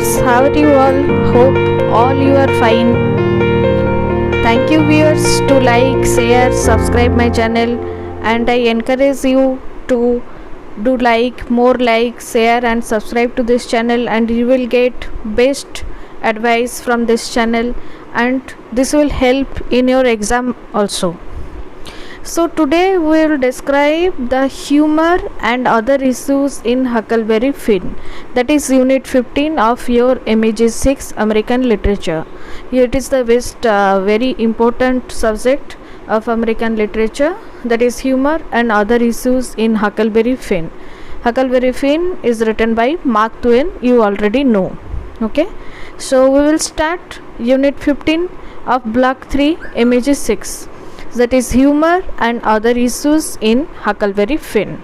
viewers, how are you all? Hope all you are fine. Thank you viewers to like, share, subscribe my channel, and I encourage you to do like, share and subscribe to this channel, and you will get best advice from this channel, and this will help in your exam also. So today we will describe the humor and other issues in Huckleberry Finn. That is Unit 15 of your MEG 6 American Literature. Here it is the best, very important subject of American Literature, that is humor and other issues in Huckleberry Finn. Huckleberry Finn is written by Mark Twain, you already know. Okay, so we will start Unit 15 of Block 3 MEG 6. That is humor and other issues in Huckleberry Finn.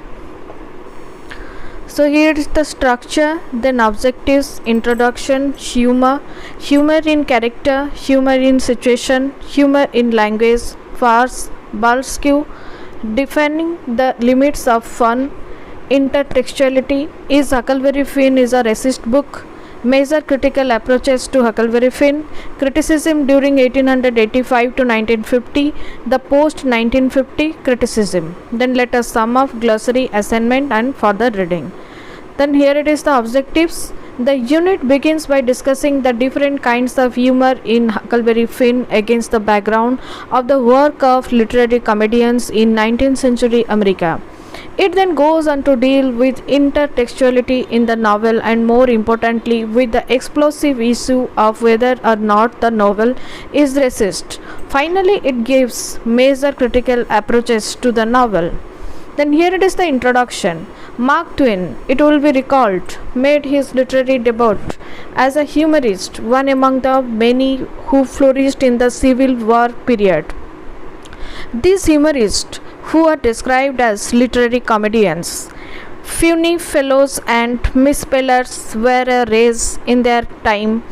So here is the structure, then objectives, introduction, humor in character, humor in situation, humor in language, farce, buzzkill, defining the limits of fun, intertextuality. Is Huckleberry Finn is a racist book? Major critical approaches to Huckleberry Finn, criticism during 1885 to 1950, the post-1950 criticism. Then let us sum up glossary, assignment and further reading. Then here it is the objectives. The unit begins by discussing the different kinds of humor in Huckleberry Finn against the background of the work of literary comedians in 19th century America. It then goes on to deal with intertextuality in the novel, and more importantly with the explosive issue of whether or not the novel is racist. Finally, it gives major critical approaches to the novel. Then here it is the introduction. Mark Twain, it will be recalled, made his literary debut as a humorist, one among the many who flourished in the Civil War period. These humorists, who are described as literary comedians, funny fellows and misspellers, were a race in their time,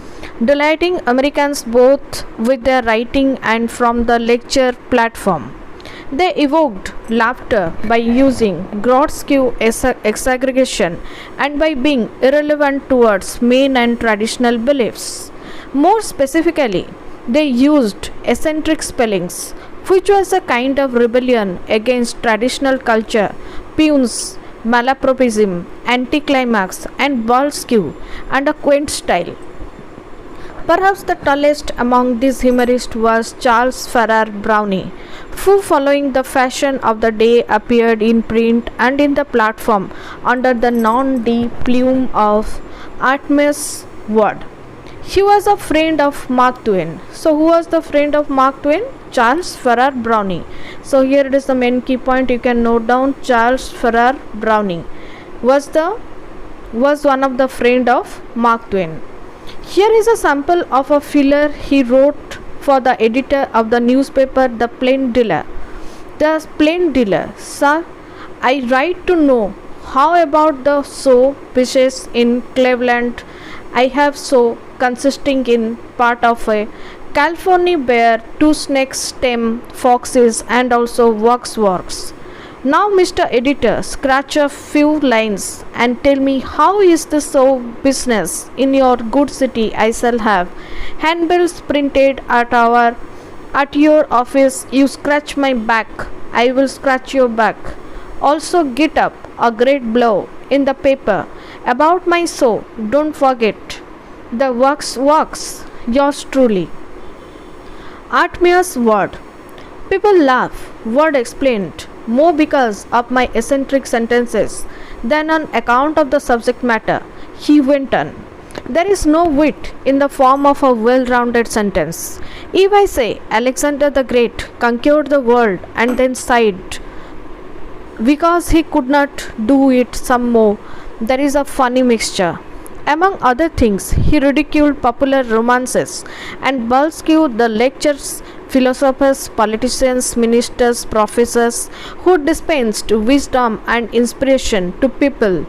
delighting Americans both with their writing and from the lecture platform. They evoked laughter by using grotesque exaggeration and by being irrelevant towards main and traditional beliefs. More specifically, they used eccentric spellings, which was a kind of rebellion against traditional culture, puns, malapropism, anticlimax, and buzzkill, and a quaint style. Perhaps the tallest among these humorists was Charles Farrar Brownie, who, following the fashion of the day, appeared in print and in the platform under the nom-de plume of Artemus Ward. He was a friend of Mark Twain. So who was the friend of Mark Twain? Charles Farrar Brownie. So here it is the main key point, you can note down. Charles Farrar Brownie was one of the friend of Mark Twain. Here is a sample of a filler he wrote for the editor of the newspaper The Plain Dealer. The Plain Dealer, sir, I write to know how about the show pieces in Cleveland I have so consisting in part of a California bear, 2 snakes, tame foxes and also waxworks. Now Mr. Editor, scratch a few lines and tell me how is the show business in your good city. I shall have handbills printed at your office. You scratch my back, I will scratch your back. Also get up a great blow in the paper about my show. Don't forget the works. Yours truly, Artemus Ward. People laugh, Ward explained, more because of my eccentric sentences than on account of the subject matter. He went on. There is no wit in the form of a well-rounded sentence. If I say Alexander the Great conquered the world and then sighed because he could not do it some more, there is a funny mixture. Among other things, he ridiculed popular romances and buzzkilled the lecturers, philosophers, politicians, ministers, professors who dispensed wisdom and inspiration to people,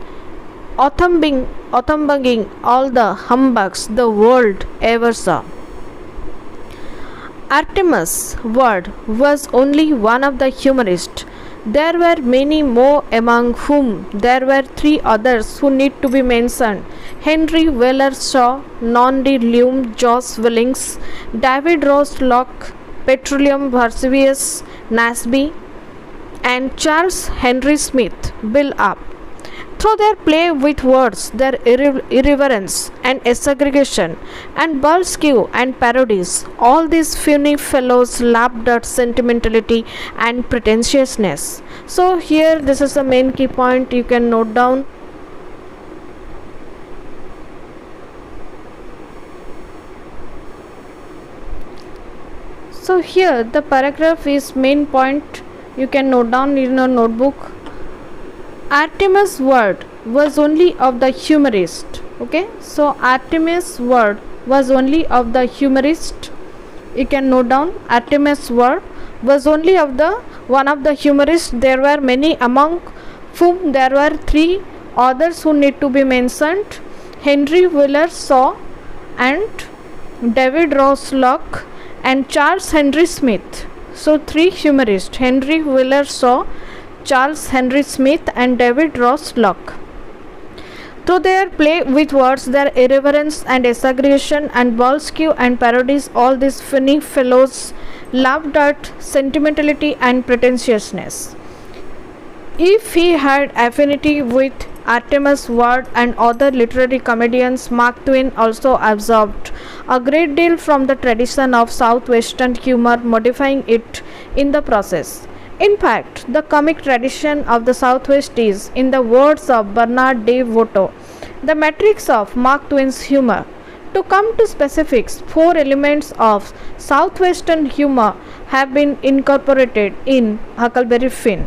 humbugging all the humbugs the world ever saw. Artemus Ward was only one of the humorists. There were many more, among whom there were 3 others who need to be mentioned. Henry Wheeler Shaw, Nondi Lume, Joss Willings, David Ross Locke, Petroleum Varsivius Nasby, and Charles Henry Smith build up. Through their play with words, their irreverence and segregation, and buzzkill and parodies, all these funny fellows laughed at sentimentality and pretentiousness. So here, this is the main key point you can note down. So here, the paragraph is main point you can note down in your notebook. Artemis' word was only of the humorist. Okay, so Artemis' word was only of the humorist. You can note down Artemis' word was only of the one of the humorists. There were many, among whom there were three others who need to be mentioned: Henry Wheeler Shaw and David Ross Locke and Charles Henry Smith. So three humorists: Henry Wheeler Shaw, Charles Henry Smith, and David Ross Locke. Through their play with words, their irreverence and exaggeration, and buzzkill and parodies, all these funny fellows laughed at sentimentality and pretentiousness. If he had affinity with Artemus Ward and other literary comedians, Mark Twain also absorbed a great deal from the tradition of Southwestern humor, modifying it in the process. In fact, the comic tradition of the Southwest is, in the words of Bernard de Voto, the matrix of Mark Twain's humor. To come to specifics, 4 elements of Southwestern humor have been incorporated in Huckleberry Finn.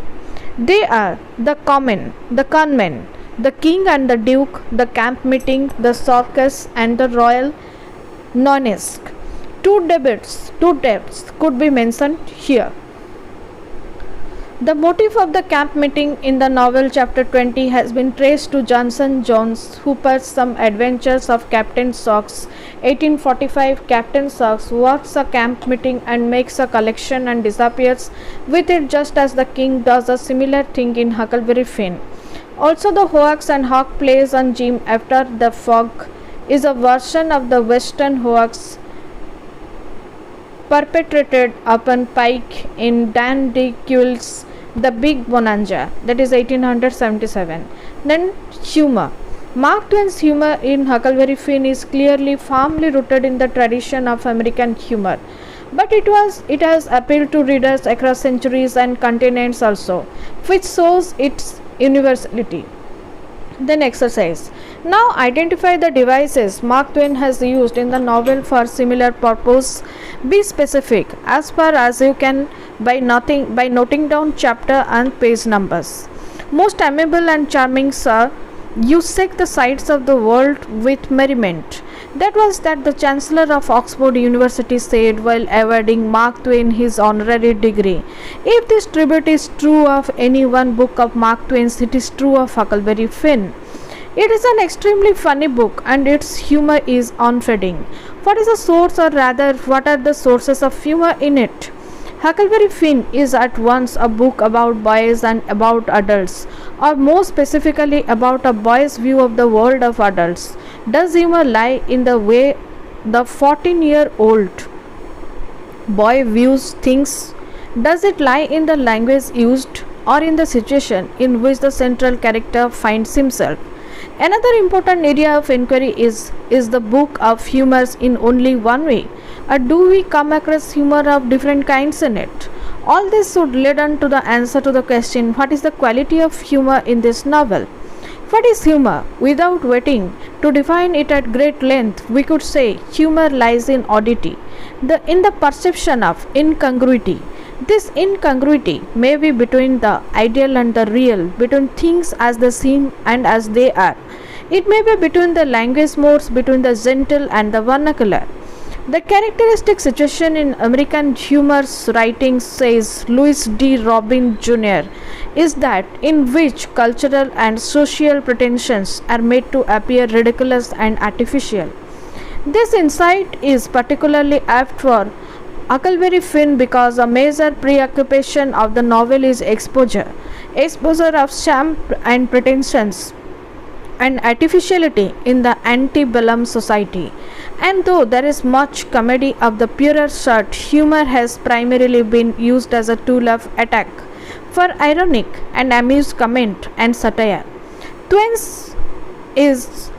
They are the conman, the king and the duke, the camp meeting, the circus, and the royal nonesque. Two debts could be mentioned here. The motive of the camp meeting in the novel chapter 20 has been traced to Johnson Jones Hooper's Some Adventures of Captain Socks, 1845. Captain Socks works a camp meeting and makes a collection and disappears with it, just as the king does a similar thing in Huckleberry Finn. Also, the Hoax and Hawk plays on Jim After the Fog is a version of the Western hoax perpetrated upon Pike in Dan de Quille's The Big Bonanza, that is 1877. Then humor. Mark Twain's humor in Huckleberry Finn is clearly firmly rooted in the tradition of American humor, but it has appealed to readers across centuries and continents also, which shows its universality. Then exercise. Now identify the devices Mark Twain has used in the novel for similar purpose. Be specific as far as you can by noting down chapter and page numbers. Most amiable and charming, sir, you shake the sides of the world with merriment. That was that the Chancellor of Oxford University said while awarding Mark Twain his honorary degree. If this tribute is true of any one book of Mark Twain's, it is true of Huckleberry Finn. It is an extremely funny book and its humor is unfading. What is the source, or rather, what are the sources of humor in it? Huckleberry Finn is at once a book about boys and about adults, or more specifically about a boy's view of the world of adults. Does humor lie in the way the 14-year-old boy views things? Does it lie in the language used, or in the situation in which the central character finds himself? Another important area of inquiry is the book of humors in only one way, or do we come across humor of different kinds in it? All this should lead on to the answer to the question, what is the quality of humor in this novel? What is humor? Without waiting to define it at great length, we could say humor lies in oddity, in the perception of incongruity. This incongruity may be between the ideal and the real, between things as they seem and as they are. It may be between the language modes, between the gentle and the vernacular. The characteristic situation in American humor's writing, says Louis D. Robin Jr., is that in which cultural and social pretensions are made to appear ridiculous and artificial. This insight is particularly apt for Huckleberry Finn because a major preoccupation of the novel is exposure of sham and pretensions and artificiality in the antebellum society. And though there is much comedy of the purer sort, humor has primarily been used as a tool of attack for ironic and amused comment and satire. Twins is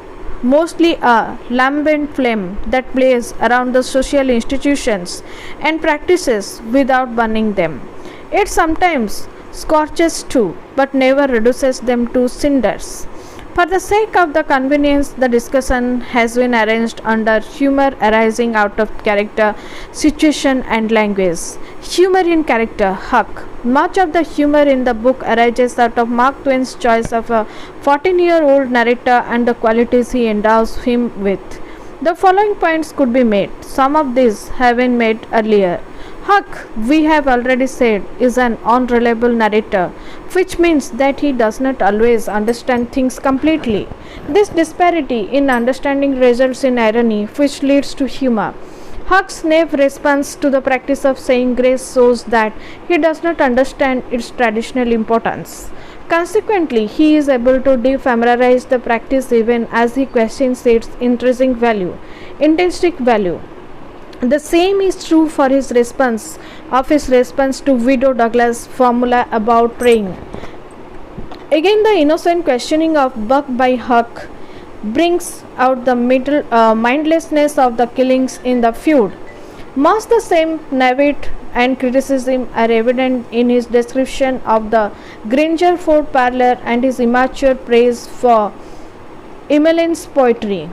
mostly a lambent flame that plays around the social institutions and practices without burning them. It sometimes scorches too, but never reduces them to cinders. For the sake of the convenience, the discussion has been arranged under humor arising out of character, situation, and language. Humor in character, Huck. Much of the humor in the book arises out of Mark Twain's choice of a 14-year-old narrator and the qualities he endows him with. The following points could be made. Some of these have been made earlier. Huck, we have already said, is an unreliable narrator, which means that he does not always understand things completely. This disparity in understanding results in irony, which leads to humor. Huck's naive response to the practice of saying grace shows that he does not understand its traditional importance. Consequently, he is able to defamiliarize the practice even as he questions its intrinsic value. The same is true for his response to Widow Douglas' formula about praying. Again, the innocent questioning of Buck by Huck brings out the mindlessness of the killings in the feud. Much the same naivete and criticism are evident in his description of the Granger Ford parlor and his immature praise for Emmeline's poetry.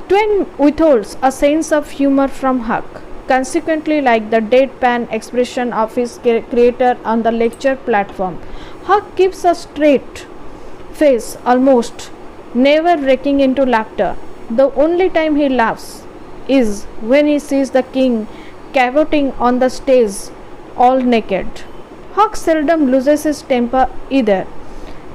Twain withholds a sense of humor from Huck, consequently, like the deadpan expression of his creator on the lecture platform. Huck keeps a straight face, almost never breaking into laughter. The only time he laughs is when he sees the king cavorting on the stage all naked. Huck seldom loses his temper either.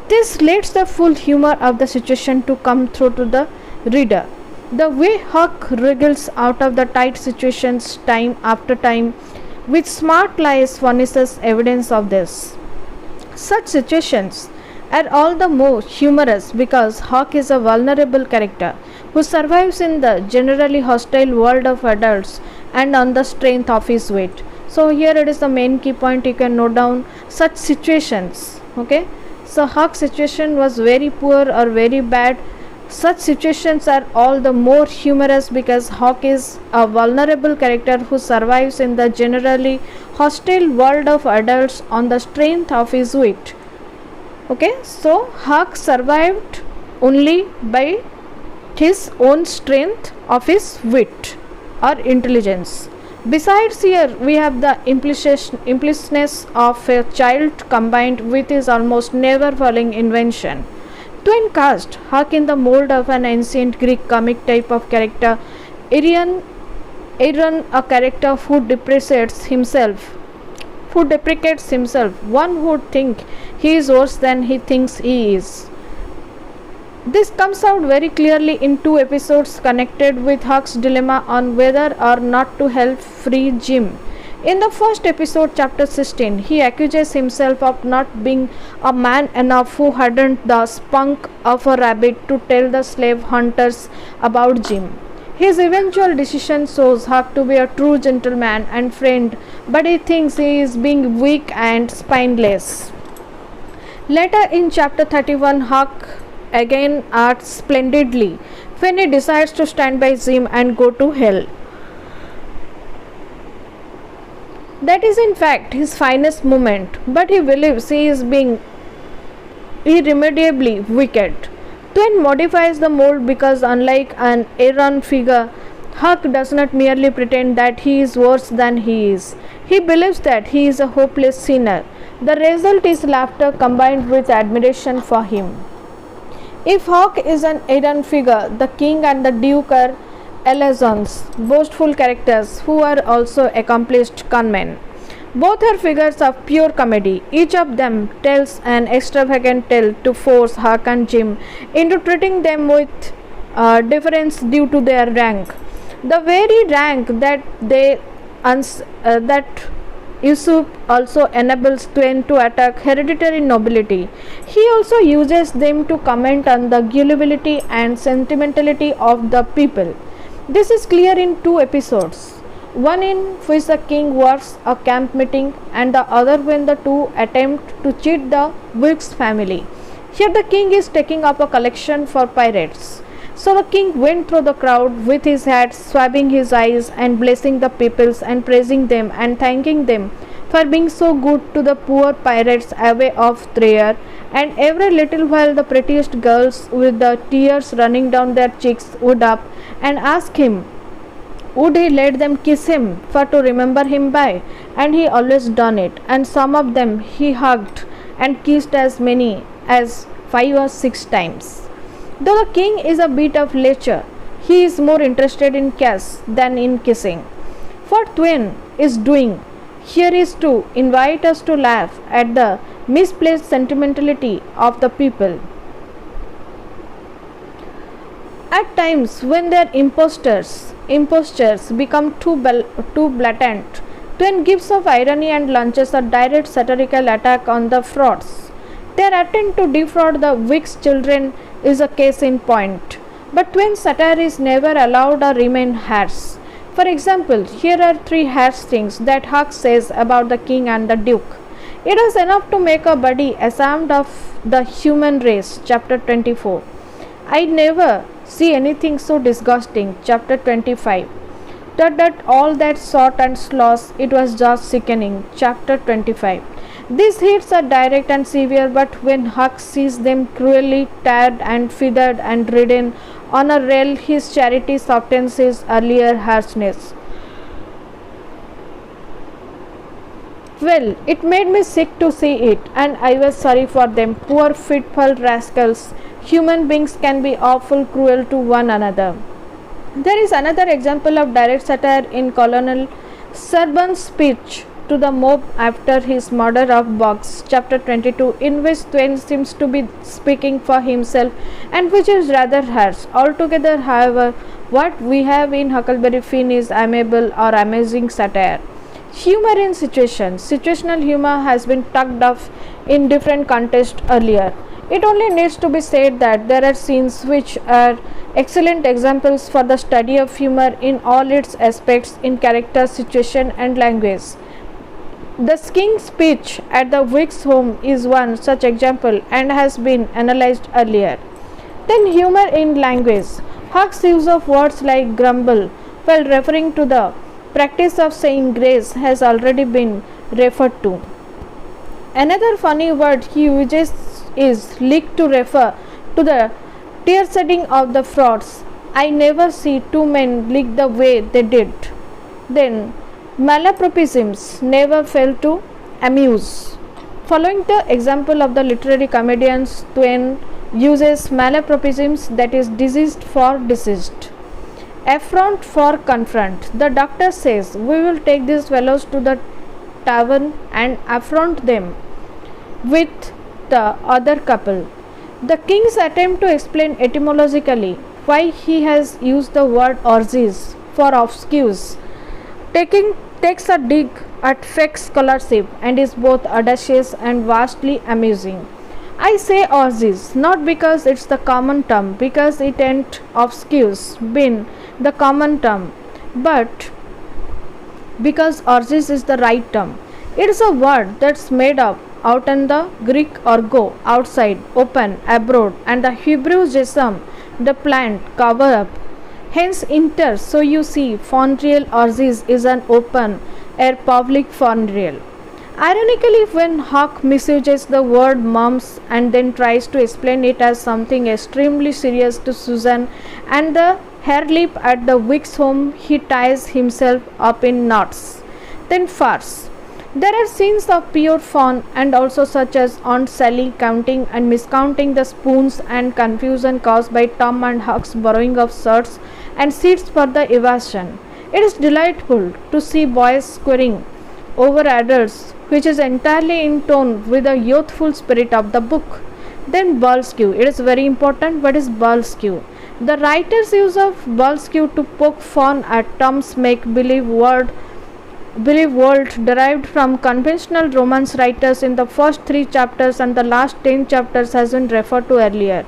This lets the full humor of the situation to come through to the reader. The way Huck wriggles out of the tight situations time after time with smart lies furnishes evidence of this. Such situations are all the more humorous because Huck is a vulnerable character who survives in the generally hostile world of adults and on the strength of his wit. So here it is the main key point you can note down such situations. Okay, so Huck's situation was very poor or very bad. Such situations are all the more humorous because Huck is a vulnerable character who survives in the generally hostile world of adults on the strength of his wit. Okay, so Huck survived only by his own strength of his wit or intelligence. Besides, here we have the implicitness of a child combined with his almost never failing invention. Twain cast Huck in the mold of an ancient Greek comic type of character, Aaron, a character who deprecates himself. One would think he is worse than he thinks he is. This comes out very clearly in two episodes connected with Huck's dilemma on whether or not to help free Jim. In the first episode, chapter 16, he accuses himself of not being a man enough who hadn't the spunk of a rabbit to tell the slave hunters about Jim. His eventual decision shows Huck to be a true gentleman and friend, but he thinks he is being weak and spineless. Later in chapter 31, Huck again acts splendidly when he decides to stand by Jim and go to hell. That is in fact his finest moment, but he believes he is being irremediably wicked. Twain modifies the mold because unlike an Aaron figure, Huck does not merely pretend that he is worse than he is. He believes that he is a hopeless sinner. The result is laughter combined with admiration for him. If Huck is an Aaron figure, the king and the duke are Elazons, boastful characters who are also accomplished conmen. Both are figures of pure comedy. Each of them tells an extravagant tale to force Huck and Jim into treating them with deference due to their rank. The very rank that Yusuf also enables Twain to attack hereditary nobility. He also uses them to comment on the gullibility and sentimentality of the people. This is clear in two episodes, one in which the king works a camp meeting and the other when the two attempt to cheat the Wilkes family. Here the king is taking up a collection for pirates. So the king went through the crowd with his hat, swabbing his eyes and blessing the peoples and praising them and thanking them for being so good to the poor pirates away off there. And every little while the prettiest girls with the tears running down their cheeks would up and ask him would he let them kiss him for to remember him by, and he always done it, and some of them he hugged and kissed as many as 5 or 6 times. Though the king is a bit of lecher, he is more interested in kiss than in kissing. What Twain is doing here is to invite us to laugh at the misplaced sentimentality of the people. At times when their impostures become too blatant, Twain gives off irony and launches a direct satirical attack on the frauds. Their attempt to defraud the Wick's children is a case in point. But Twain's satire is never allowed or remain harsh. For example, here are 3 harsh things that Huck says about the king and the duke. It is enough to make a body ashamed of the human race, chapter 24. I never see anything so disgusting, chapter 25. That all that sort and slosh, it was just sickening, chapter 25. These hits are direct and severe, but when Huck sees them cruelly tarred and feathered and ridden on a rail, his charity softens his earlier harshness. Well, it made me sick to see it, and I was sorry for them, poor fitful rascals. Human beings can be awful cruel to one another. There is another example of direct satire in Colonel Serban's speech to the mob after his murder of Boggs, chapter 22, in which Twain seems to be speaking for himself and which is rather harsh. Altogether, however, what we have in Huckleberry Finn is amiable or amazing satire. Humor in situations. Situational humor has been tucked off in different contexts earlier. It only needs to be said that there are scenes which are excellent examples for the study of humor in all its aspects in character, situation and language. The king's speech at the Wick's home is one such example and has been analyzed earlier. Then humor in language. Huck's use of words like grumble while referring to the practice of saying grace has already been referred to. Another funny word he uses is lick to refer to the tear shedding of the frauds. I never see 2 men lick the way they did. Then malapropisms never fail to amuse. Following the example of the literary comedians, Twain uses malapropisms, that is diseased for deceased. Affront for confront. The doctor says, we will take these fellows to the tavern and affront them with the other couple. The king's attempt to explain etymologically why he has used the word orgies for obscures takes a dig at fake scholarship and is both audacious and vastly amusing. I say orgies not because it's the common term, because it ain't obscures been the common term, but because orgies is the right term. It is a word that's made up out in the Greek orgo, outside, open, abroad, and the Hebrew jesam, the plant, cover up. Hence inter, so you see, funeral orgies is an open air public funeral. Ironically, when Huck misuses the word mumps and then tries to explain it as something extremely serious to Susan and the hair lip at the Wick's home, he ties himself up in knots. Then farce. There are scenes of pure fun and also such as Aunt Sally counting and miscounting the spoons and confusion caused by Tom and Huck's borrowing of shirts and seats for the evasion. It is delightful to see boys squaring over adults, which is entirely in tone with the youthful spirit of the book. Then bullskew. It is very important. What is bullskew? The writer's use of bullskew to poke fun at Tom's make-believe believe world derived from conventional romance writers in the first 3 chapters and the last 10 chapters has been referred to earlier.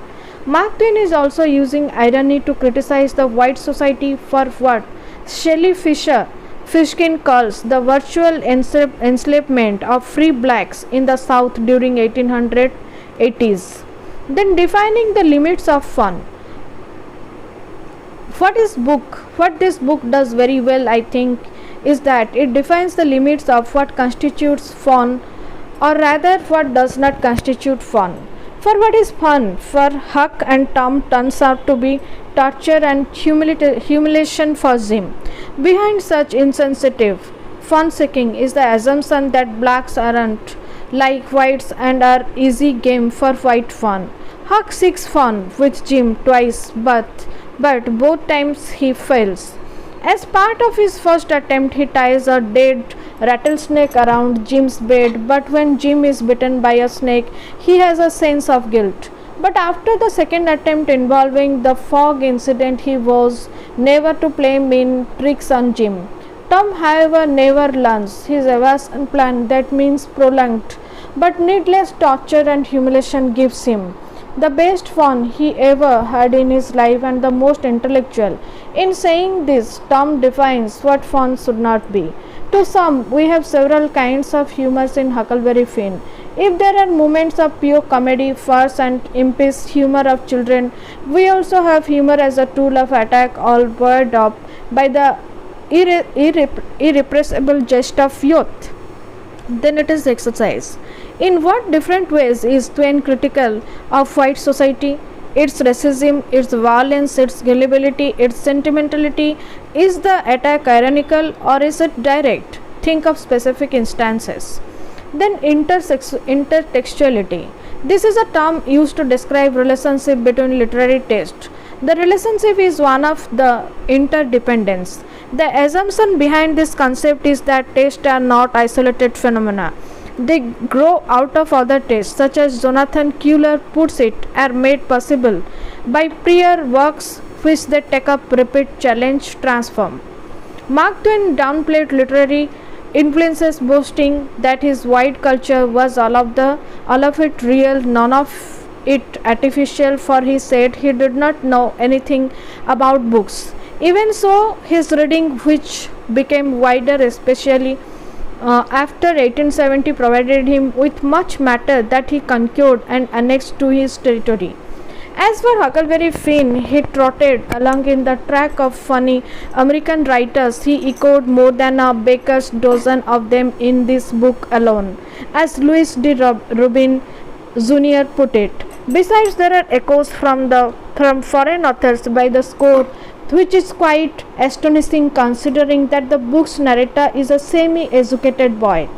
Mark Twain is also using irony to criticize the white society for what Shelley Fishkin calls the virtual enslavement of free blacks in the South during 1880s. Then defining the limits of fun. What this book does very well, I think, is that it defines the limits of what constitutes fun, or rather what does not constitute fun. For what is fun for Huck and Tom turns out to be torture and humiliation for Jim. Behind such insensitive fun seeking is the assumption that blacks aren't like whites and are easy game for white fun. Huck seeks fun with Jim twice, but both times he fails. As part of his first attempt, he ties a dead rattlesnake around Jim's bed, but when Jim is bitten by a snake, he has a sense of guilt. But after the second attempt involving the fog incident, he vows never to play mean tricks on Jim. Tom, however, never learns his evasion plan that means prolonged but needless torture and humiliation gives him the best fun he ever had in his life and the most intellectual. In saying this, Tom defines what fun should not be. To some, we have several kinds of humors in Huckleberry Finn. If there are moments of pure comedy, farce and impish humor of children, we also have humor as a tool of attack, all buoyed up by the irrepressible jest of youth. Then it is exercise. In what different ways is Twain critical of white society? Its racism, its violence, its gullibility, its sentimentality. Is the attack ironical or is it direct? Think of specific instances. Then intertextuality. This is a term used to describe relationship between literary taste. The relationship is one of the interdependence. The assumption behind this concept is that tastes are not isolated phenomena. They grow out of other tastes, such as Jonathan Kuehler puts it, are made possible by prior works which they take up, repeat, challenge, transform. Mark Twain downplayed literary influences, boasting that his white culture was all of it real, none of it artificial, for he said he did not know anything about books. Even so, his reading, which became wider, especially after 1870, provided him with much matter that he conquered and annexed to his territory. As for Huckleberry Finn, he trotted along in the track of funny American writers. He echoed more than a baker's dozen of them in this book alone, as Louis D. Rubin Jr. put it. Besides, there are echoes from foreign authors by the score, which is quite astonishing considering that the book's narrator is a semi-educated boy.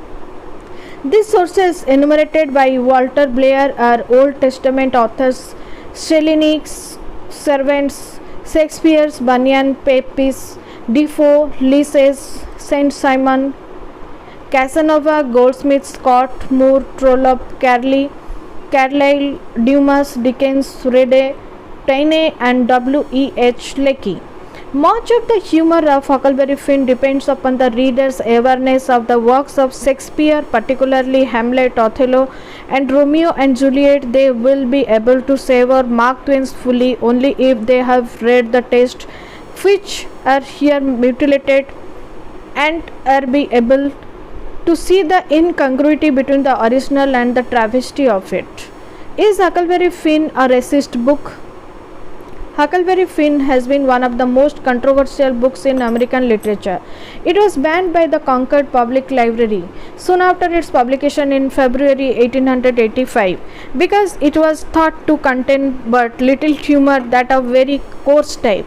These sources enumerated by Walter Blair are Old Testament authors Shelley's servants, Shakespeare's Bunyan, Pepys, Defoe, Leases, Saint Simon, Casanova, Goldsmith, Scott, Moore, Trollope, Carlyle, Dumas, Dickens, Reade, Taine and W.E.H. Leakey. Much of the humor of Huckleberry Finn depends upon the reader's awareness of the works of Shakespeare, particularly Hamlet, Othello and Romeo and Juliet. They will be able to savor Mark Twain's fully only if they have read the text which are here mutilated and are be able to see the incongruity between the original and the travesty of it. Is Huckleberry Finn a racist book? Huckleberry Finn has been one of the most controversial books in American literature. It was banned by the Concord Public Library soon after its publication in February 1885 because it was thought to contain but little humor, that of very coarse type,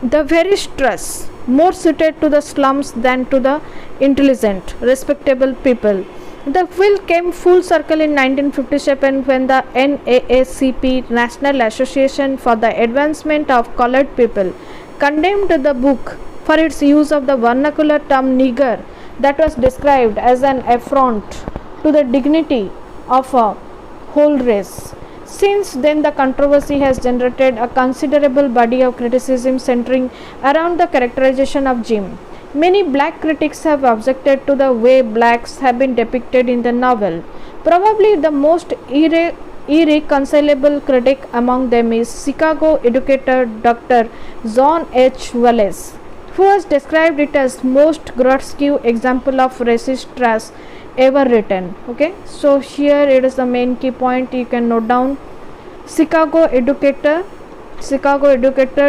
the very stress, more suited to the slums than to the intelligent, respectable people. The bill came full circle in 1957 when the NAACP, National Association for the Advancement of Colored People, condemned the book for its use of the vernacular term nigger that was described as an affront to the dignity of a whole race. Since then, the controversy has generated a considerable body of criticism centering around the characterization of Jim. Many black critics have objected to the way blacks have been depicted in the novel. Probably the most irreconcilable critic among them is Chicago educator Dr. John H. Wallace, who has described it as most grotesque example of racist trash ever written. Okay, so here it is the main key point you can note down. Chicago educator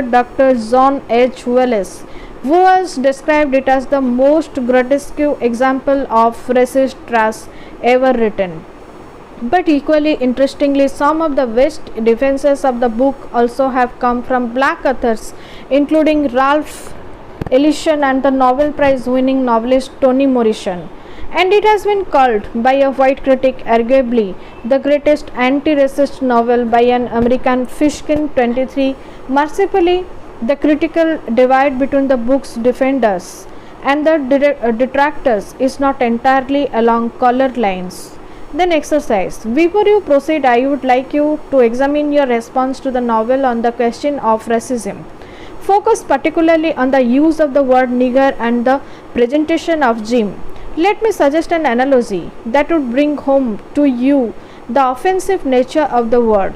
Dr. John H. Wallace, who has described it as the most grotesque example of racist trash ever written. But equally interestingly, some of the best defenses of the book also have come from black authors, including Ralph Ellison and the Nobel Prize winning novelist Toni Morrison. And it has been called by a white critic arguably the greatest anti-racist novel by an American, Fishkin 23. Mercifully, the critical divide between the book's defenders and the detractors is not entirely along color lines. Then exercise. Before you proceed, I would like you to examine your response to the novel on the question of racism. Focus particularly on the use of the word nigger and the presentation of Jim. Let me suggest an analogy that would bring home to you the offensive nature of the word.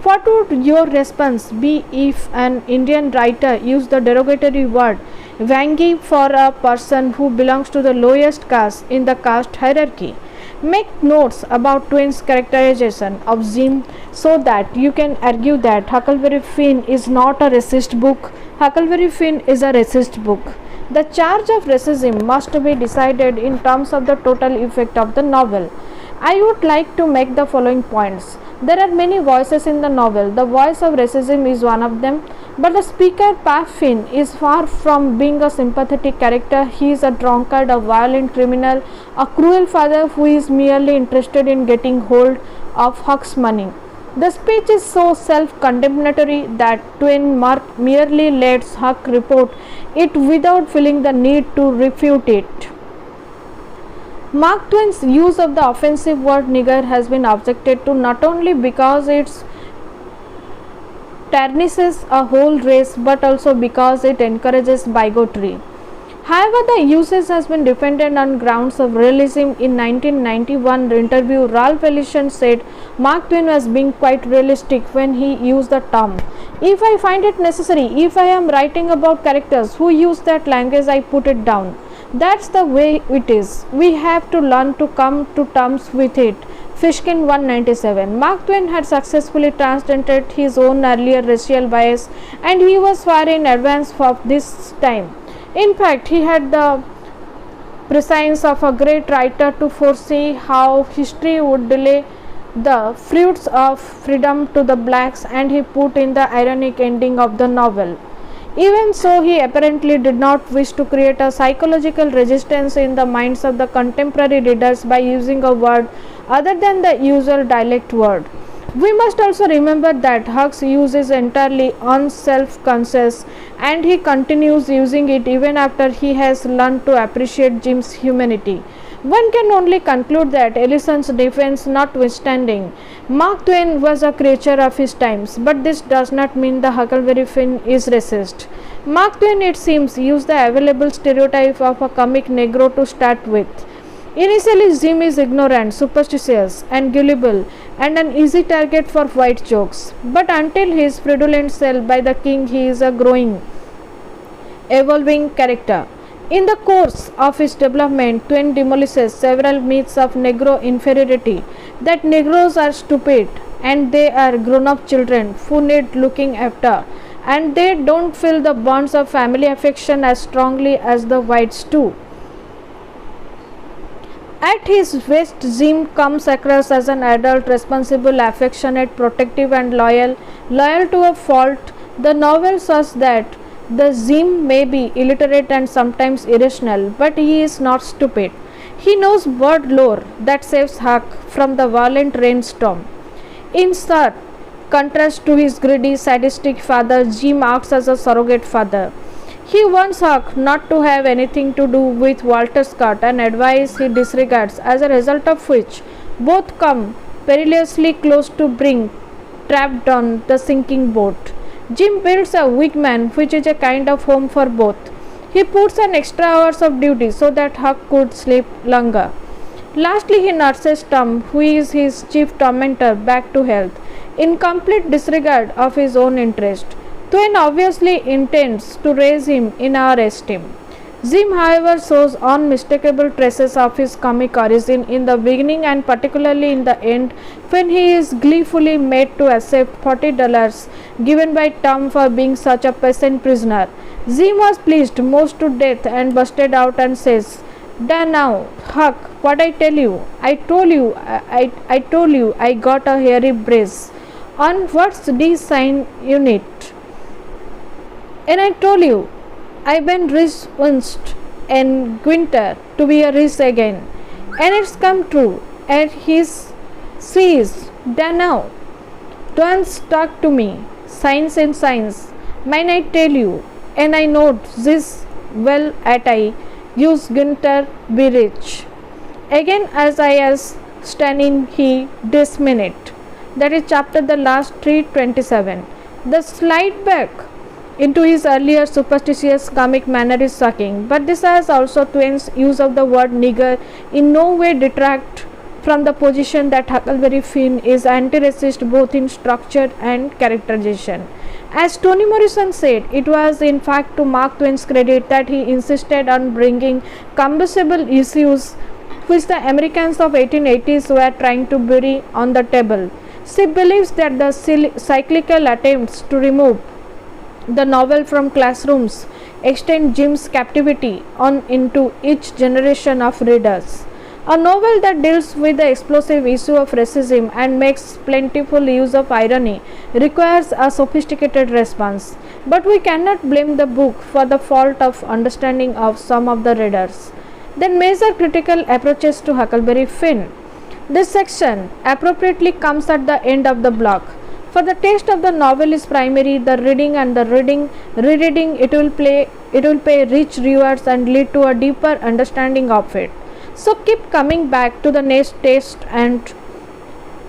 What would your response be if an Indian writer used the derogatory word Vangi for a person who belongs to the lowest caste in the caste hierarchy? Make notes about Twain's characterization of Jim so that you can argue that Huckleberry Finn is not a racist book. Huckleberry Finn is a racist book. The charge of racism must be decided in terms of the total effect of the novel. I would like to make the following points. There are many voices in the novel. The voice of racism is one of them. But the speaker, Finn, is far from being a sympathetic character. He is a drunkard, a violent criminal, a cruel father who is merely interested in getting hold of Huck's money. The speech is so self-condemnatory that Twain merely lets Huck report it without feeling the need to refute it. Mark Twain's use of the offensive word nigger has been objected to not only because it tarnishes a whole race but also because it encourages bigotry. However, the usage has been defended on grounds of realism. In 1991 interview, Ralph Ellison said Mark Twain was being quite realistic when he used the term. If I find it necessary, if I am writing about characters who use that language, I put it down. That's the way it is. We have to learn to come to terms with it. Fishkin 197. Mark Twain had successfully transcended his own earlier racial bias and he was far in advance of this time. In fact, he had the prescience of a great writer to foresee how history would delay the fruits of freedom to the blacks, and he put in the ironic ending of the novel. Even so, he apparently did not wish to create a psychological resistance in the minds of the contemporary readers by using a word other than the usual dialect word. We must also remember that Huck's use is entirely unself-conscious and he continues using it even after he has learned to appreciate Jim's humanity. One can only conclude that Ellison's defense notwithstanding, Mark Twain was a creature of his times, but this does not mean the Huckleberry Finn is racist. Mark Twain, it seems, used the available stereotype of a comic negro to start with. Initially, Jim is ignorant, superstitious, and gullible, and an easy target for white jokes. But until he is fraudulent sell by the king, he is a growing, evolving character. In the course of his development, Twain demolishes several myths of Negro inferiority, that Negroes are stupid and they are grown-up children who need looking after, and they don't feel the bonds of family affection as strongly as the whites do. At his best, Jim comes across as an adult, responsible, affectionate, protective, and loyal to a fault. The novel says that the Jim may be illiterate and sometimes irrational, but he is not stupid. He knows bird lore that saves Huck from the violent rainstorm. In stark contrast to his greedy, sadistic father, Jim acts as a surrogate father. He wants Huck not to have anything to do with Walter Scott, an advice he disregards, as a result of which both come perilously close to being trapped on the sinking boat. Jim builds a wigwam, which is a kind of home for both. He puts an extra hours of duty so that Huck could sleep longer. Lastly, he nurses Tom, who is his chief tormentor, back to health, in complete disregard of his own interest. Twain obviously intends to raise him in our esteem. Jim, however, shows unmistakable traces of his comic origin in the beginning and particularly in the end, when he is gleefully made to accept $40 given by Tom for being such a patient prisoner. Jim was pleased most to death and busted out and says, "Da now, Huck, what I tell you? I told you I got a hairy brace. On what's the sign unit? And I told you I been rich once and winter to be a rich again. And it's come true. And his sees, da now. Don't talk to me. Science and science. Mine I tell you. And I know this well at I use Günther be rich. Again as I as standing he this minute." That is chapter the last 327. The slide back into his earlier superstitious comic manner is shocking, but this has also Twain's use of the word nigger in no way detract from the position that Huckleberry Finn is anti-racist both in structure and characterization. As Toni Morrison said, it was in fact to Mark Twain's credit that he insisted on bringing combustible issues which the Americans of 1880s were trying to bury on the table. She believes that the cyclical attempts to remove the novel from classrooms extend Jim's captivity on into each generation of readers. A novel that deals with the explosive issue of racism and makes plentiful use of irony requires a sophisticated response, but we cannot blame the book for the fault of understanding of some of the readers. Then major critical approaches to Huckleberry Finn. This section appropriately comes at the end of the block. For the taste of the novel is primary, the reading and the rereading it will pay rich rewards and lead to a deeper understanding of it. So keep coming back to the next taste and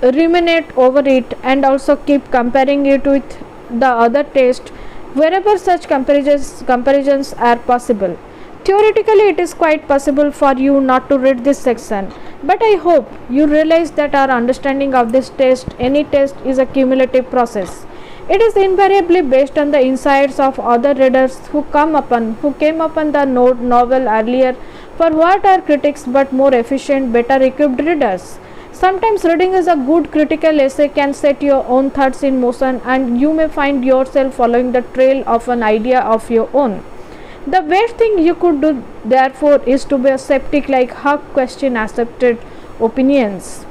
ruminate over it, and also keep comparing it with the other taste wherever such comparisons are possible. Theoretically, it is quite possible for you not to read this section, but I hope you realize that our understanding of this taste, any taste, is a cumulative process. It is invariably based on the insights of other readers who came upon the novel earlier for what are critics but more efficient, better equipped readers. Sometimes reading is a good critical essay can set your own thoughts in motion, and you may find yourself following the trail of an idea of your own. The best thing you could do, therefore, is to be a skeptic like Huck, question accepted opinions.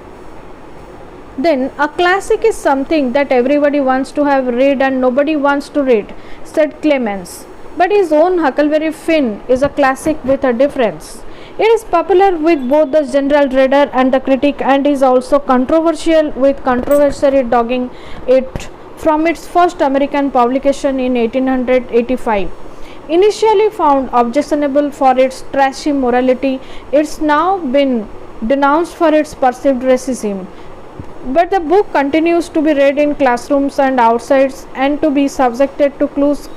Then, a classic is something that everybody wants to have read and nobody wants to read, said Clemens. But his own Huckleberry Finn is a classic with a difference. It is popular with both the general reader and the critic, and is also controversial, with controversy dogging it from its first American publication in 1885. Initially found objectionable for its trashy morality, it's now been denounced for its perceived racism. But the book continues to be read in classrooms and outside, and to be subjected to close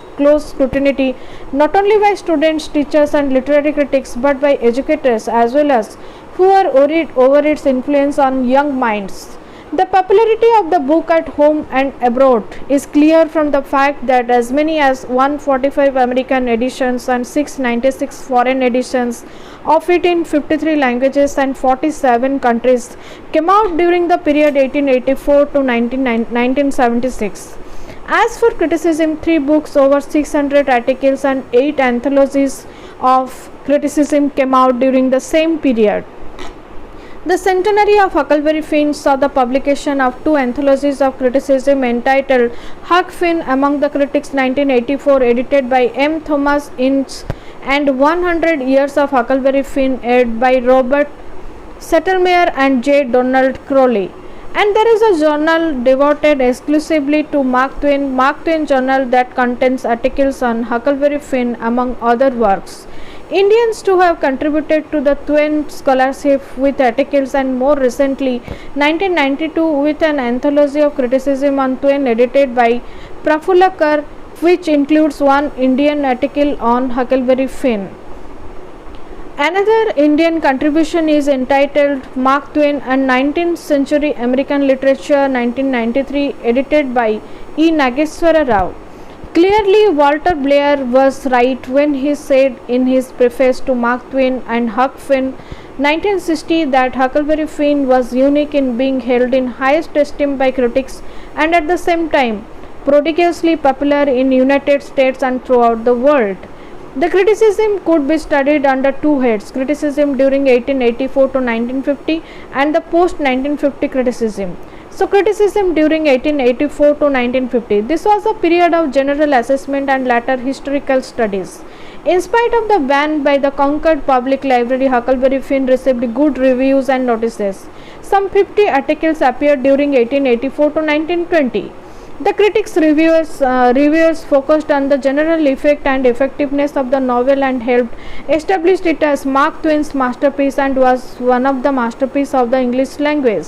scrutiny not only by students, teachers and literary critics, but by educators as well as who are worried over its influence on young minds. The popularity of the book at home and abroad is clear from the fact that as many as 145 American editions and 696 foreign editions of it in 53 languages and 47 countries came out during the period 1884 to 1976. As for criticism, 3 books, over 600 articles and 8 anthologies of criticism came out during the same period. The centenary of Huckleberry Finn saw the publication of 2 anthologies of criticism entitled Huck Finn Among the Critics 1984, edited by M. Thomas Ince, and 100 Years of Huckleberry Finn, edited by Robert Settlemyer and J. Donald Crowley. And there is a journal devoted exclusively to Mark Twain Journal, that contains articles on Huckleberry Finn among other works. Indians too have contributed to the Twain scholarship with articles, and more recently 1992 with an anthology of criticism on Twain edited by Prafula Kar which includes one Indian article on Huckleberry Finn. Another Indian contribution is entitled Mark Twain and 19th Century American Literature 1993, edited by E. Nageswara Rao. Clearly, Walter Blair was right when he said in his preface to Mark Twain and Huck Finn 1960 that Huckleberry Finn was unique in being held in highest esteem by critics and at the same time prodigiously popular in United States and throughout the world. The criticism could be studied under two heads: criticism during 1884 to 1950 and the post 1950 criticism. So, criticism during 1884 to 1950. This was a period of general assessment and later historical studies. In spite of the ban by the Concord Public Library, Huckleberry Finn received good reviews and notices. Some 50 articles appeared during 1884 to 1920. The critics reviewers focused on the general effect and effectiveness of the novel and helped establish it as Mark Twain's masterpiece and was one of the masterpieces of the English language.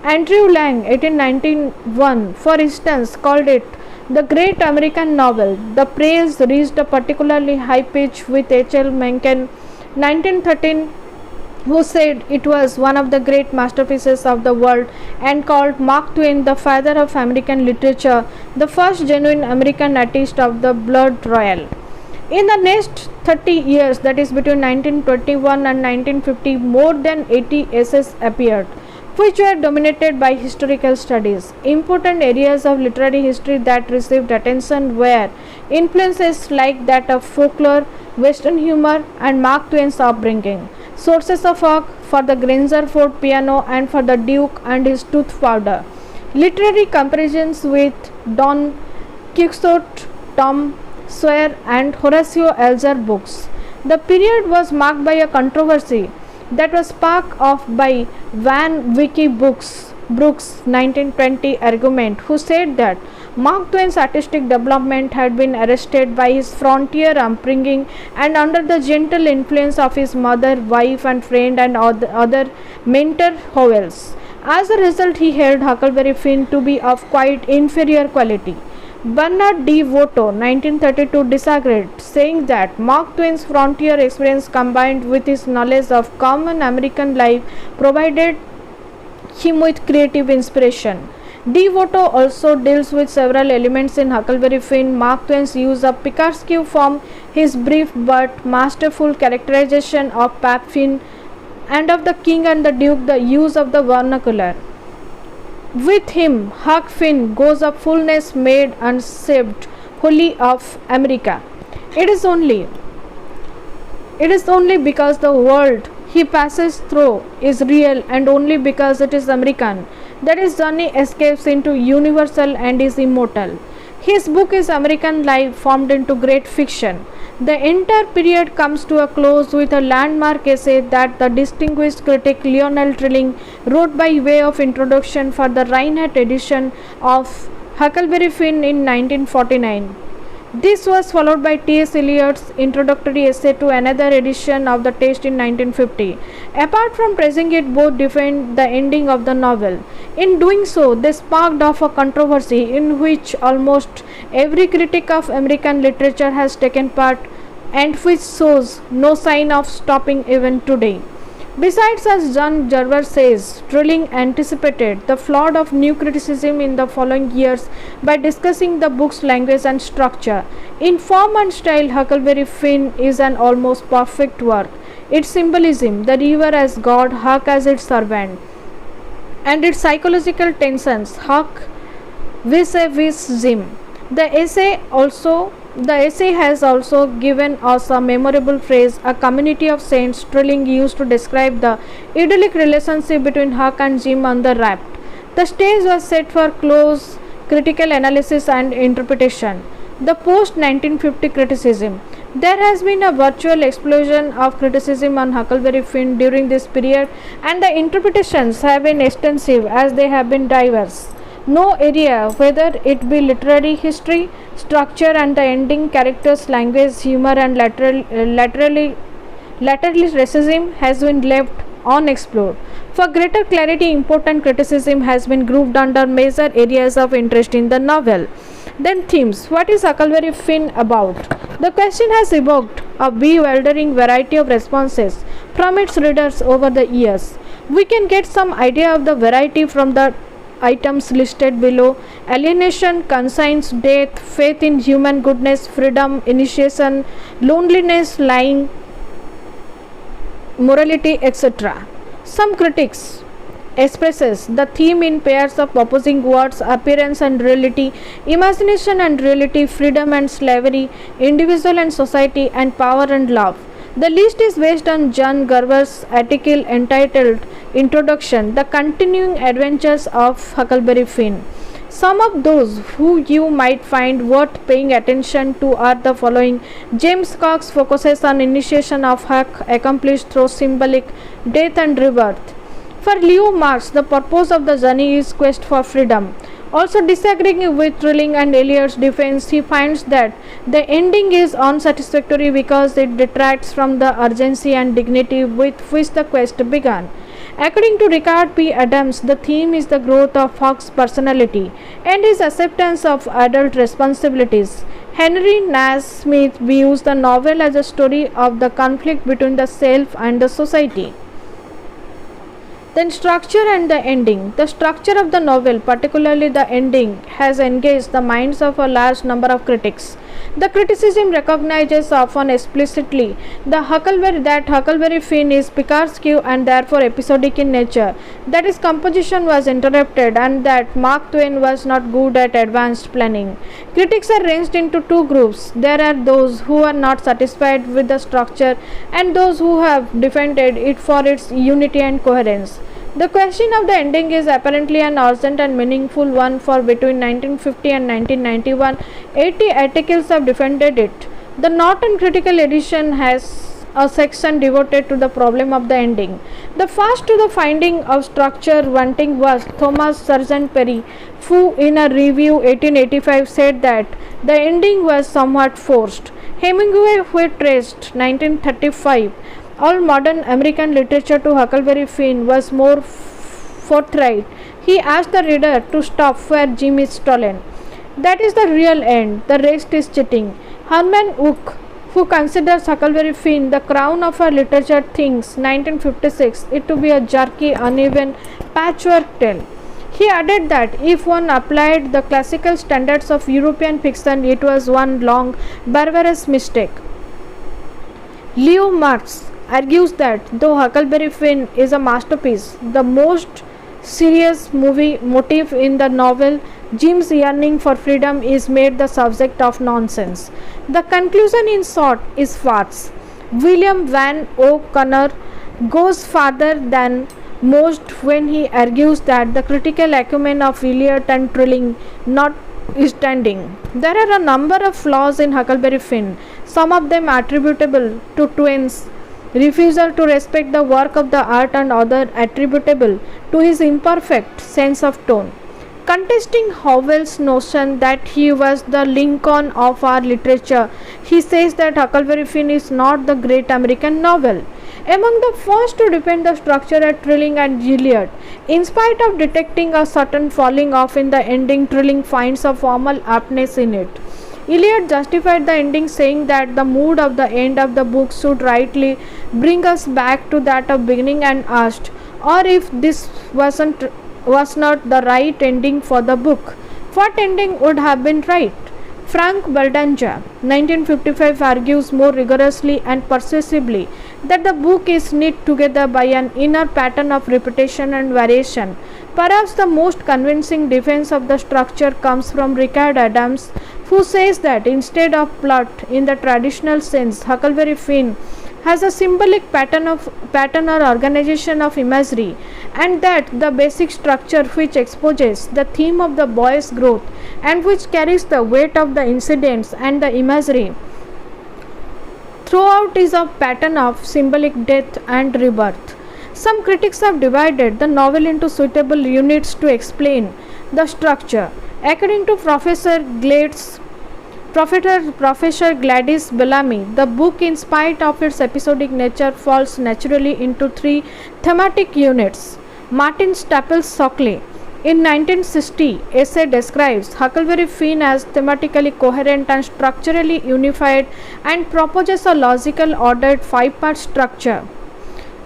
Andrew Lang, 1891, for instance, called it the great American novel. The praise reached a particularly high pitch with H.L. Mencken, 1913, who said it was one of the great masterpieces of the world and called Mark Twain the father of American literature, the first genuine American artist of the blood royal. In the next 30 years, that is between 1921 and 1950, more than 80 essays appeared, which were dominated by historical studies. Important areas of literary history that received attention were influences like that of folklore, Western humor, and Mark Twain's upbringing. Sources of Huck for the Grangerford piano and for the Duke and his tooth powder. Literary comparisons with Don Quixote, Tom Sawyer, and Horatio Alger books. The period was marked by a controversy that was sparked off by Van Wyck Brooks' 1920 argument, who said that Mark Twain's artistic development had been arrested by his frontier upbringing and under the gentle influence of his mother, wife, and friend and other mentor Howells. As a result, he held Huckleberry Finn to be of quite inferior quality. Bernard D. Voto, 1932, disagreed, saying that Mark Twain's frontier experience combined with his knowledge of common American life provided him with creative inspiration. D. Voto also deals with several elements in Huckleberry Finn: Mark Twain's use of picturesque form, his brief but masterful characterization of Pap Finn and of the King and the Duke, the use of the vernacular. With him, Huck Finn goes of fullness made and saved wholly of America. It is only because the world he passes through is real and only because it is American that his journey escapes into universal and is immortal. His book is American life formed into great fiction. The entire period comes to a close with a landmark essay that the distinguished critic Lionel Trilling wrote by way of introduction for the Reinhardt edition of Huckleberry Finn in 1949. This was followed by T.S. Eliot's introductory essay to another edition of the text in 1950. Apart from praising it, both defend the ending of the novel. In doing so, they sparked off a controversy in which almost every critic of American literature has taken part and which shows no sign of stopping even today. Besides, as John Gerver says, Trilling anticipated the flood of new criticism in the following years by discussing the book's language and structure. In form and style, Huckleberry Finn is an almost perfect work. Its symbolism, the river as God, Huck as its servant, and its psychological tensions, Huck vis-a-vis Jim. The essay has also given us a memorable phrase, a community of saints, Trilling used to describe the idyllic relationship between Huck and Jim on the raft. The stage was set for close critical analysis and interpretation. The post-1950 criticism. There has been a virtual explosion of criticism on Huckleberry Finn during this period, and the interpretations have been extensive as they have been diverse. No area, whether it be literary history, structure and the ending, characters, language, humor and laterally racism, has been left unexplored. For greater clarity, important criticism has been grouped under major areas of interest in the novel. Then themes. What is Huckleberry Finn about? The question has evoked a bewildering variety of responses from its readers over the years. We can get some idea of the variety from the items listed below: alienation, conscience, death, faith in human goodness, freedom, initiation, loneliness, lying, morality, etc. Some critics expresses the theme in pairs of opposing words: appearance and reality, imagination and reality, freedom and slavery, individual and society, and power and love. The list is based on John Gerber's article entitled Introduction: The Continuing Adventures of Huckleberry Finn. Some of those who you might find worth paying attention to are the following. James Cox focuses on initiation of Huck accomplished through symbolic death and rebirth. For Leo Marx, the purpose of the journey is quest for freedom. Also disagreeing with Trilling and Eliot's defense, he finds that the ending is unsatisfactory because it detracts from the urgency and dignity with which the quest began. According to Richard P. Adams, the theme is the growth of Huck's personality and his acceptance of adult responsibilities. Henry Nash Smith views the novel as a story of the conflict between the self and the society. Then structure and the ending. The structure of the novel, particularly the ending, has engaged the minds of a large number of critics. The criticism recognizes often explicitly that Huckleberry Finn is picturesque and therefore episodic in nature, that his composition was interrupted, and that Mark Twain was not good at advanced planning. Critics are ranged into two groups. There are those who are not satisfied with the structure and those who have defended it for its unity and coherence. The question of the ending is apparently an urgent and meaningful one, for between 1950 and 1991, 80 articles have defended it. The Norton Critical Edition has a section devoted to the problem of the ending. The first to the finding of structure wanting was Thomas Sargent Perry, who in a review 1885 said that the ending was somewhat forced. Hemingway, who traced 1935 all modern American literature to Huckleberry Finn, was more forthright. He asked the reader to stop where Jim is stolen. That is the real end, the rest is cheating. Herman Wouk, who considers Huckleberry Finn the crown of our literature, thinks 1956 it to be a jerky, uneven patchwork tale. He added that if one applied the classical standards of European fiction, it was one long, barbarous mistake. Leo Marx argues that though Huckleberry Finn is a masterpiece, the most serious motive in the novel, Jim's yearning for freedom, is made the subject of nonsense. The conclusion, in short, is farce. William Van O'Connor goes farther than most when he argues that the critical acumen of Eliot and Trilling notwithstanding, there are a number of flaws in Huckleberry Finn, some of them attributable to Twain's refusal to respect the work of the art and other attributable to his imperfect sense of tone. Contesting Howell's notion that he was the Lincoln of our literature, he says that Huckleberry Finn is not the great American novel. Among the first to defend the structure are Trilling and Eliot. In spite of detecting a certain falling off in the ending, Trilling finds a formal aptness in it. Eliot justified the ending, saying that the mood of the end of the book should rightly bring us back to that of beginning, and asked, or if this was not the right ending for the book, what ending would have been right? Frank Baldanja, 1955, argues more rigorously and persuasively that the book is knit together by an inner pattern of repetition and variation. Perhaps the most convincing defense of the structure comes from Richard Adams, who says that instead of plot in the traditional sense, Huckleberry Finn has a symbolic pattern or organization of imagery, and that the basic structure which exposes the theme of the boy's growth and which carries the weight of the incidents and the imagery throughout is a pattern of symbolic death and rebirth. Some critics have divided the novel into suitable units to explain the structure. According to Professor Gladys Bellamy, the book, in spite of its episodic nature, falls naturally into three thematic units. Martin Staples Shockley In 1960, essay describes Huckleberry Finn as thematically coherent and structurally unified and proposes a logical ordered five-part structure.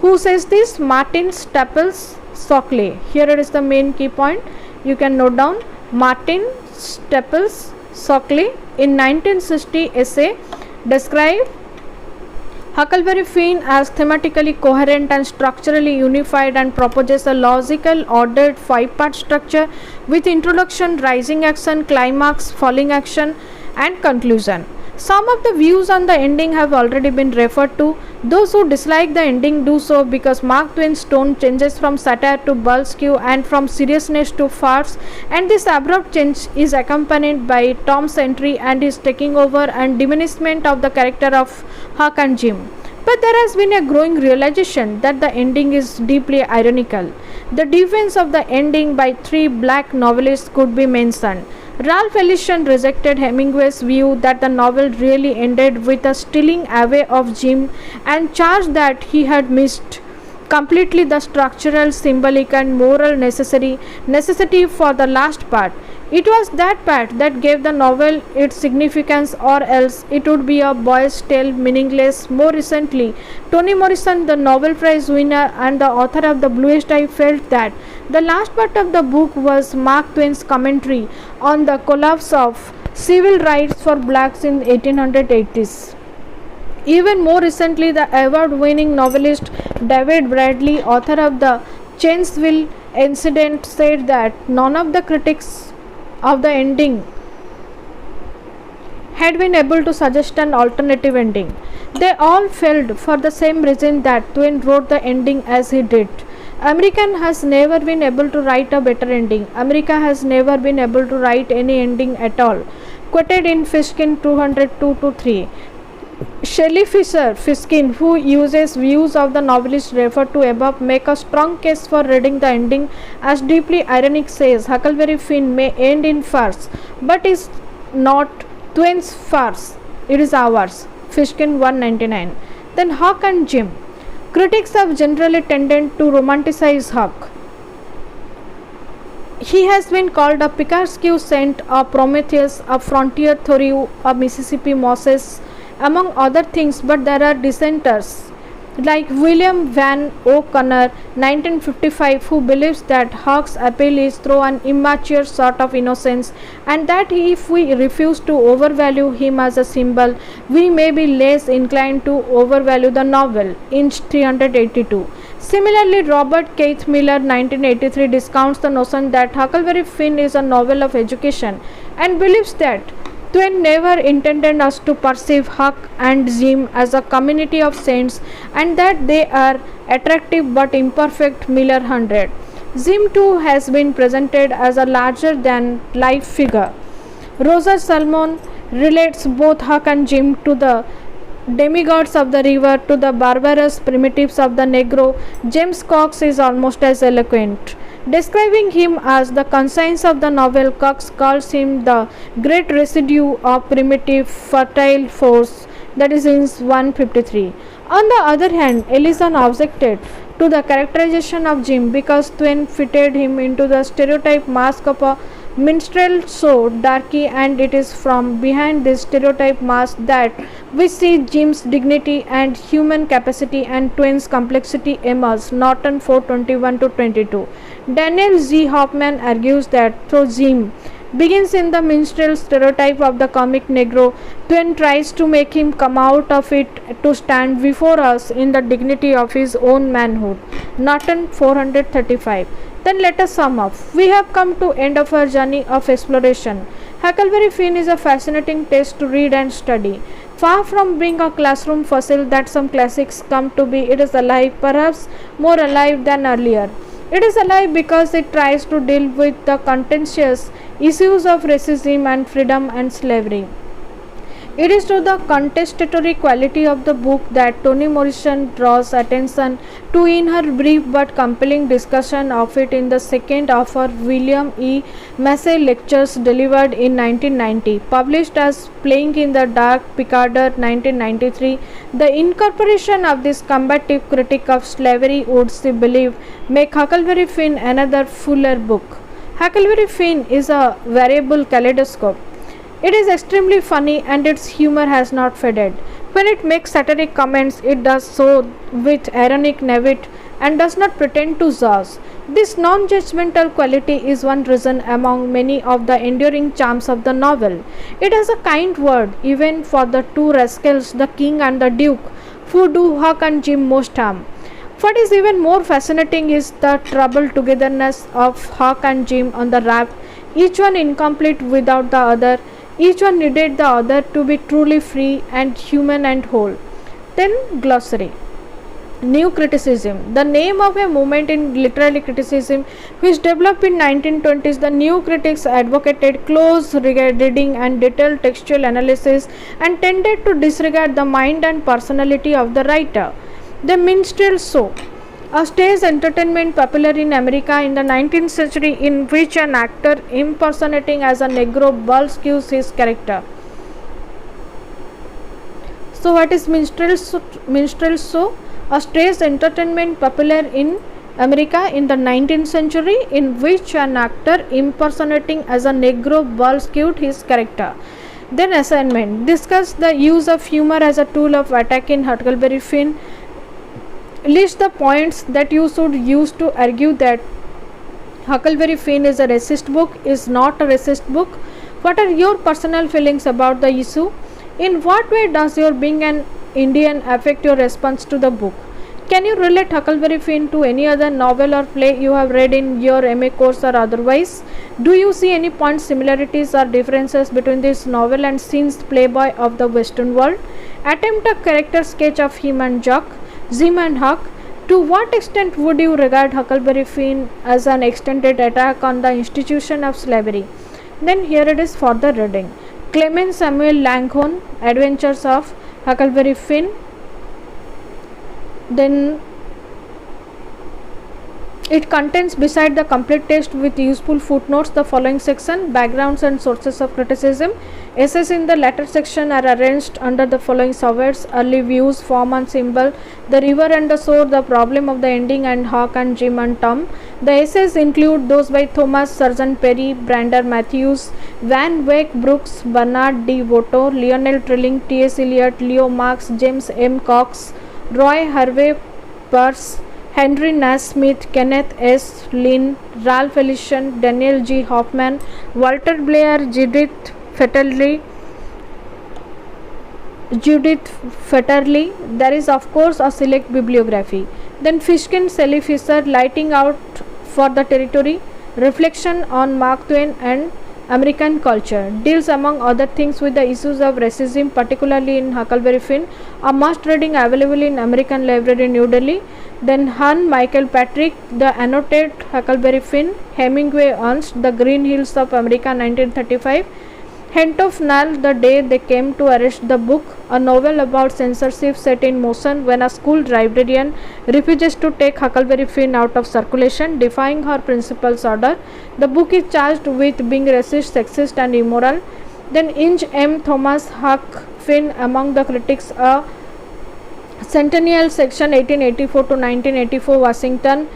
Who says this? Martin Staples Shockley. Here it is the main key point. You can note down Martin Staples Shockley in 1960 essay described Huckleberry Finn as thematically coherent and structurally unified and proposes a logical ordered five-part structure with introduction, rising action, climax, falling action and conclusion. Some of the views on the ending have already been referred to. Those who dislike the ending do so because Mark Twain's tone changes from satire to buzzkill and from seriousness to farce, and this abrupt change is accompanied by Tom's entry and his taking over and diminishment of the character of Huck and Jim. But there has been a growing realization that the ending is deeply ironical. The defense of the ending by three black novelists could be mentioned. Ralph Ellison rejected Hemingway's view that the novel really ended with a stealing away of Jim and charged that he had missed completely the structural, symbolic and moral necessity for the last part. It was that part that gave the novel its significance, or else it would be a boy's tale, meaningless. More recently, Toni Morrison, the Nobel Prize winner and the author of The Bluest Eye, felt that the last part of the book was Mark Twain's commentary on the collapse of civil rights for blacks in 1880s. Even more recently, the award-winning novelist David Bradley, author of the Chancellorsville Incident, said that none of the critics of the ending had been able to suggest an alternative ending. They all failed for the same reason that Twain wrote the ending as he did. America has never been able to write a better ending. America has never been able to write any ending at all. Quoted in Fishkin 202-3. Shelley Fishkin, who uses views of the novelist referred to above, make a strong case for reading the ending as deeply ironic, says Huckleberry Finn may end in farce, but is not Twain's farce, it is ours. Fishkin 199. Then Huck and Jim. Critics have generally tended to romanticize Huck. He has been called a Picardesque saint, a Prometheus, a frontier Thoreau, a Mississippi Moses, among other things, but there are dissenters like William Van O'Connor 1955, who believes that Huck's appeal is through an immature sort of innocence, and that if we refuse to overvalue him as a symbol, we may be less inclined to overvalue the novel. Inch 382. Similarly, Robert Keith Miller 1983 discounts the notion that Huckleberry Finn is a novel of education and believes that Twain never intended us to perceive Huck and Jim as a community of saints and that they are attractive but imperfect Miller 100. Jim too has been presented as a larger than life figure. Roger Salmon relates both Huck and Jim to the demigods of the river, to the barbarous primitives of the Negro. James Cox is almost as eloquent. Describing him as the conscience of the novel, Cox calls him the great residue of primitive fertile force, that is in 153. On the other hand, Ellison objected to the characterization of Jim because Twain fitted him into the stereotype mask of a minstrel show darky, and it is from behind this stereotype mask that we see Jim's dignity and human capacity and Twain's complexity emerge. Norton 421-22. Daniel G. Hoffman argues that though Jim begins in the minstrel stereotype of the comic Negro, Twain tries to make him come out of it to stand before us in the dignity of his own manhood. Norton 435. Then let us sum up. We have come to end of our journey of exploration. Huckleberry Finn is a fascinating text to read and study. Far from being a classroom fossil that some classics come to be, it is alive, perhaps more alive than earlier. It is alive because it tries to deal with the contentious issues of racism and freedom and slavery. It is to the contestatory quality of the book that Toni Morrison draws attention to in her brief but compelling discussion of it in the second of her William E. Massey lectures delivered in 1990, published as Playing in the Dark, Picarder 1993. The incorporation of this combative critique of slavery would, she believed, make Huckleberry Finn another fuller book. Huckleberry Finn is a variable kaleidoscope. It is extremely funny and its humor has not faded. When it makes satiric comments, it does so with ironic naivete and does not pretend to zazz. This non judgmental quality is one reason among many of the enduring charms of the novel. It has a kind word even for the two rascals, the king and the duke, who do Huck and Jim most harm. What is even more fascinating is the troubled togetherness of Huck and Jim on the raft, each one incomplete without the other. Each one needed the other to be truly free and human and whole. Then, glossary. New criticism. The name of a movement in literary criticism which developed in 1920s. The new critics advocated close reading and detailed textual analysis and tended to disregard the mind and personality of the writer. The minstrel show, a stage entertainment popular in America in the 19th century in which an actor impersonating as a Negro bulls his character. So what is minstrel show? A stage entertainment popular in America in the 19th century in which an actor impersonating as a Negro bulls his character. Then assignment. Discuss the use of humor as a tool of attack in Huckleberry Finn. List the points that you should use to argue that Huckleberry Finn is a racist book, is not a racist book. What are your personal feelings about the issue? In what way does your being an Indian affect your response to the book? Can you relate Huckleberry Finn to any other novel or play you have read in your MA course or otherwise? Do you see any point similarities or differences between this novel and Sin's Playboy of the Western world? Attempt a character sketch of him and Jock, Jim and Huck. To what extent would you regard Huckleberry Finn as an extended attack on the institution of slavery? Then here it is for the reading. Clement Samuel Langhorne, Adventures of Huckleberry Finn. Then it contains, beside the complete text with useful footnotes, the following section: backgrounds and sources of criticism. Essays in the latter section are arranged under the following subheads: early views, form and symbol, the river and the shore, the problem of the ending, and Huck and Jim and Tom. The essays include those by Thomas Sargent Perry, Brander Matthews, Van Wyck Brooks, Bernard D. Voto, Lionel Trilling, T.S. Eliot, Leo Marx, James M. Cox, Roy Harvey Peirce, Henry Nash Smith, Kenneth S. Lynn, Ralph Ellison, Daniel G. Hoffman, Walter Blair, Judith Fetterly. There is of course a select bibliography. Then Fishkin, Sally Fisher, Lighting Out for the Territory, Reflection on Mark Twain and American Culture, deals among other things with the issues of racism, particularly in Huckleberry Finn, a must reading available in American Library, New Delhi. Then Hun Michael Patrick, The Annotated Huckleberry Finn, Hemingway Ernst, The Green Hills of America, 1935. Hint of Nall, The Day They Came to Arrest the Book, a novel about censorship set in motion when a school librarian refuses to take Huckleberry Finn out of circulation, defying her principal's order. The book is charged with being racist, sexist and immoral. Then Inge M. Thomas, Huck Finn Among the Critics, a Centennial Section 1884 to 1984, Washington.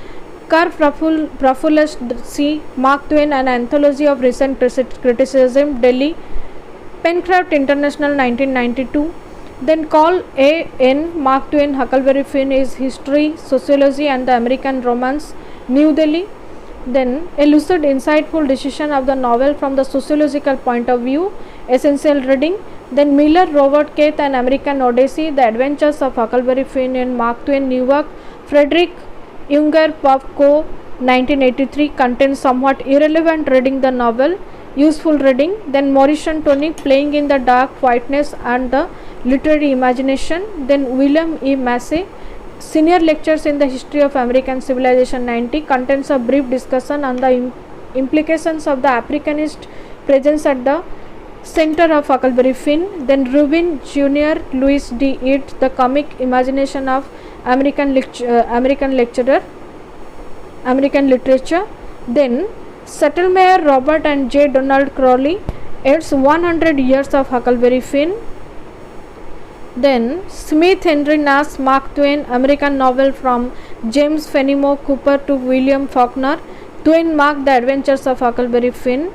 Carr Profulus C. Mark Twain, An Anthology of Recent Criticism, Delhi. Pencroft International, 1992. Then Call A. N. Mark Twain, Huckleberry Finn is History, Sociology and the American Romance, New Delhi. Then a lucid, insightful decision of the novel from the sociological point of view, essential reading. Then Miller, Robert Keith, An American Odyssey, The Adventures of Huckleberry Finn in Mark Twain, Newark. Frederick Unger Pub Co., 1983, contains somewhat irrelevant reading the novel, useful reading. Then Morrison Tony, Playing in the Dark, Whiteness and the Literary Imagination. Then William E. Massey, Senior Lectures in the History of American Civilization, 90, contains a brief discussion on the implications of the Africanist presence at the center of Huckleberry Finn. Then Rubin Jr., Louis D. It, The Comic Imagination of American Literature. Then Settlemeyer, Robert and J. Donald Crowley, It's 100 Years of Huckleberry Finn. Then Smith, Henry Nash, Mark Twain, American Novel from James Fenimore Cooper to William Faulkner, Twain marked the adventures of Huckleberry Finn.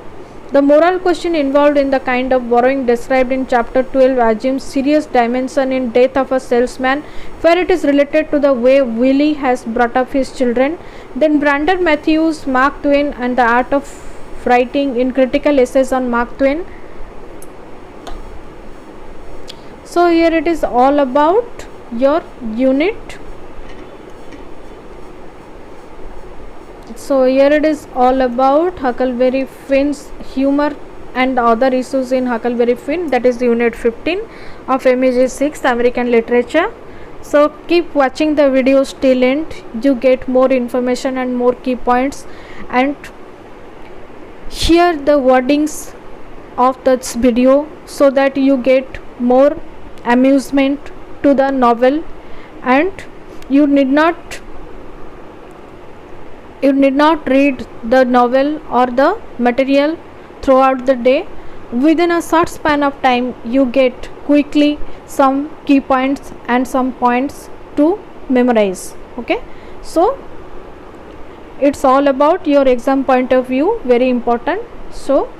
The moral question involved in the kind of borrowing described in chapter 12 assumes serious dimension in Death of a Salesman, where it is related to the way Willie has brought up his children. Then Brander Matthews, Mark Twain and the Art of Writing in critical essays on Mark Twain. So here it is all about your unit. So here it is all about Huckleberry Finn's humor and other issues in Huckleberry Finn, that is unit 15 of MEG 6 American literature. So keep watching the videos till end, you get more information and more key points, and hear the wordings of this video so that you get more amusement to the novel, and you need not read the novel or the material throughout the day. Within a short span of time you get quickly some key points and some points to memorize. Okay, so it's all about your exam point of view, very important. So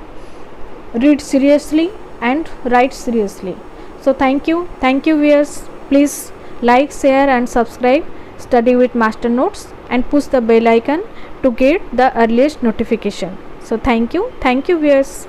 read seriously and write seriously. So thank you viewers. Please like, share and subscribe Study with Master Notes and push the bell icon to get the earliest notification. So thank you viewers.